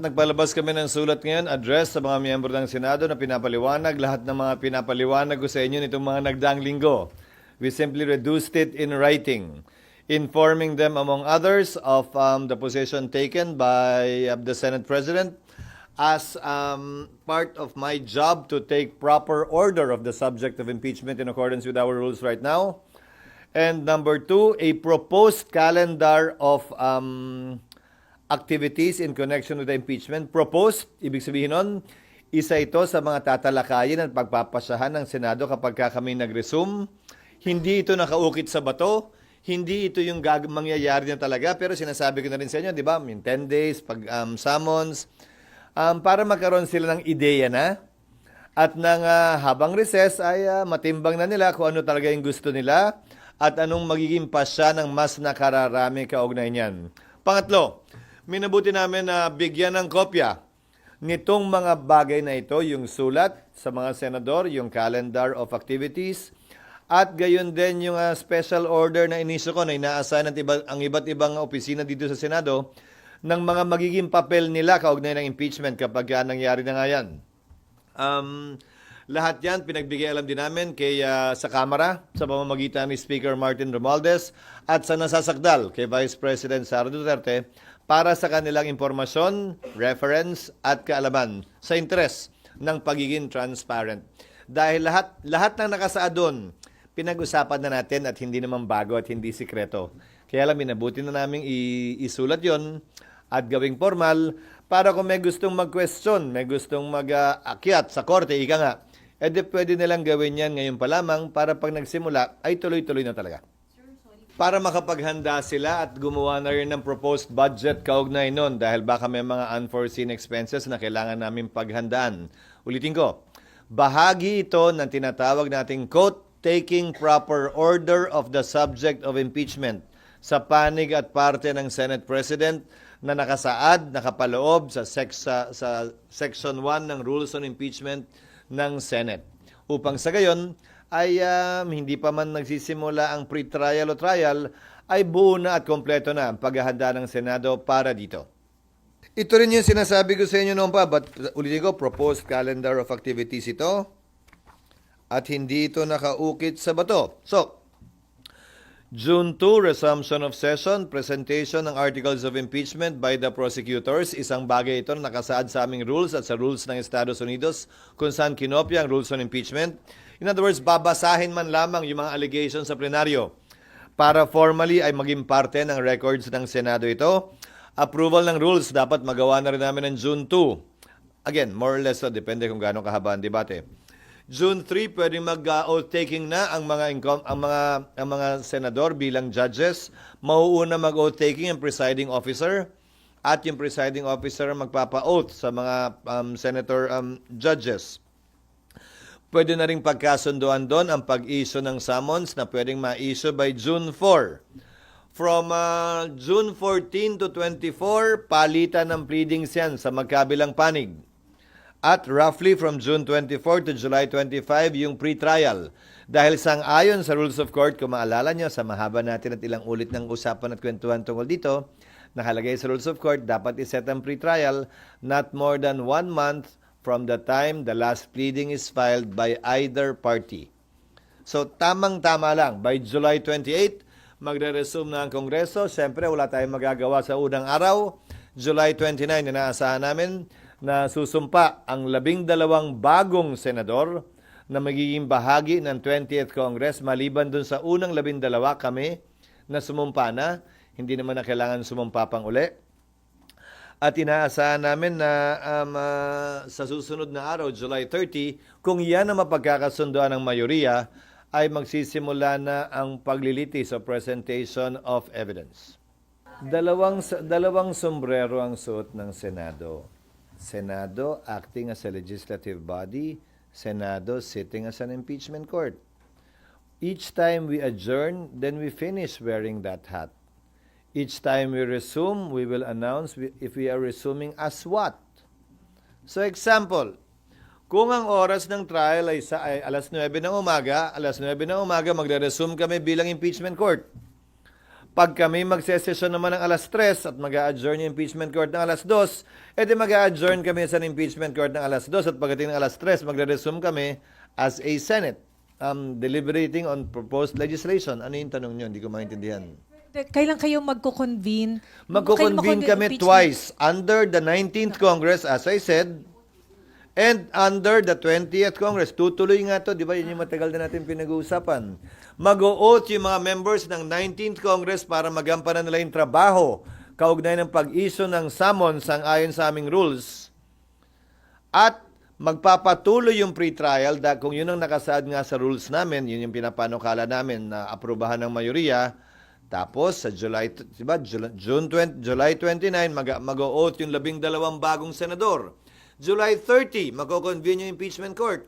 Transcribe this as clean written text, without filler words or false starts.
nagpalabas kami ng sulat ngayon, address sa mga miyembro ng Senado na pinapaliwanag lahat ng mga pinapaliwanag ko sa inyo nitong mga nagdaang linggo. We simply reduced it in writing, informing them, among others, of the position taken by the Senate President as part of my job to take proper order of the subject of impeachment in accordance with our rules right now. And number two, a proposed calendar of activities in connection with the impeachment. Proposed, ibig sabihin nun, isa ito sa mga tatalakayin at pagpapasyahan ng Senado kapag kami nag-resume. Hindi ito nakaukit sa bato, hindi ito yung mangyayari na talaga, pero sinasabi ko na rin sa inyo, di ba, in 10 days, pag summons, para magkaroon sila ng ideya na, at nang habang recess ay matimbang na nila kung ano talaga yung gusto nila, at anong magiging pasya ng mas nakararami kaugnay niyan. Pangatlo, minabuti namin na bigyan ng kopya nitong mga bagay na ito, yung sulat sa mga senador, yung calendar of activities, at gayon din yung special order na inisyo ko na inaasahan ang iba't ibang opisina dito sa Senado ng mga magiging papel nila kaugnay ng impeachment kapag nangyari na nga yan. Lahat yan pinagbigay alam din namin sa Kamara sa pamamagitan ni Speaker Martin Romualdez at sa nasasakdal kay Vice President Sara Duterte para sa kanilang impormasyon, reference at kaalaman sa interes ng pagiging transparent. Dahil lahat ng nakasaad doon, pinag-usapan na natin at hindi naman bago at hindi sikreto. Kaya lang minabuti na namin isulat yon at gawing formal para kung may gustong mag-question, may gustong mag-akyat sa korte, ika nga, edi pwede nilang gawin yan ngayon pa lamang para pag nagsimula ay tuloy-tuloy na talaga. Para makapaghanda sila at gumawa na rin ng proposed budget kaugnay nun dahil baka may mga unforeseen expenses na kailangan namin paghandaan. Ulitin ko, bahagi ito ng tinatawag nating quote, taking proper order of the subject of impeachment sa panig at parte ng Senate President na nakasaad, nakapaloob sa Section 1 ng Rules on Impeachment ng Senate. Upang sa gayon ay hindi pa man nagsisimula ang pre-trial o trial, ay buo na at kompleto na ang paghahanda ng Senado para dito. Ito rin yung sinasabi ko sa inyo noon pa, but ulitin ko, proposed calendar of activities ito, at hindi ito nakaukit sa bato. So, June 2, resumption of session, presentation ng articles of impeachment by the prosecutors. Isang bagay ito na nakasaad sa aming rules at sa rules ng Estados Unidos kung saan kinopya ang rules on impeachment. In other words, babasahin man lamang yung mga allegations sa plenaryo para formally ay maging parte ng records ng Senado ito. Approval ng rules dapat magawa na rin namin ng June 2. Again, more or less, depende kung gaano kahaba ang debate. June 3, pwedeng mag-oath-taking na ang mga senador bilang judges. Mauuna mag-oath-taking ang presiding officer at yung presiding officer magpapa-oath sa mga senator judges. Pwede na rin pagkasunduan doon ang pag-issue ng summons na pwedeng ma-issue by June 4. From June 14 to 24, palitan ng pleadings yan sa magkabilang panig. At roughly from June 24 to July 25, yung pre-trial. Dahil sang-ayon sa Rules of Court, kung maalala nyo, sa mahaba natin at ilang ulit ng usapan at kwentuhan tungkol dito, nakalagay sa Rules of Court, dapat iset ang pre-trial not more than 1 month from the time the last pleading is filed by either party. So, tamang-tama lang. By July 28, magre-resume na ang Kongreso. Siyempre, wala tayong magagawa sa unang araw. July 29, inaasahan namin na susumpa ang 12 bagong senador na magiging bahagi ng 20th Congress maliban dun sa unang 12 kami na sumumpa na, hindi naman na kailangan sumumpa pang uli. At inaasahan namin na sa susunod na araw, July 30, kung yan ang mapagkakasunduan ng mayoriya, ay magsisimula na ang paglilitis o presentation of evidence. Dalawang sombrero ang suot ng Senado. Senado acting as a legislative body, Senado sitting as an impeachment court. Each time we adjourn, then we finish wearing that hat. Each time we resume, we will announce if we are resuming as what. So example, kung ang oras ng trial ay alas 9 ng umaga, magre-resume kami bilang impeachment court. Pag kami magsesesyon naman ng alas 3 at mag-a-adjourn yung impeachment court ng alas 2, edi mag-a-adjourn kami sa impeachment court ng alas 2 at pagdating ng alas 3, magre-resume kami as a Senate deliberating on proposed legislation. Ano yung tanong nyo? Hindi ko maintindihan. Kailan kayo magko-convene? Magko-convene kami twice under the 19th Congress, as I said, and under the 20th Congress. Tutuloy nga to, di ba? Yun yung matagal na natin pinag-uusapan. Mag-o-oath yung mga members ng 19th Congress para magampanan nila yung trabaho kaugnay ng pag-issue ng summons sang ayon sa aming rules. At magpapatuloy yung pre-trial kung yun ang nakasaad nga sa rules namin, yun yung pinapanukala namin na aprubahan ng mayoriya. Tapos sa July 29, mag-o-oath yung 12 bagong senador. July 30, magko-convene yung impeachment court.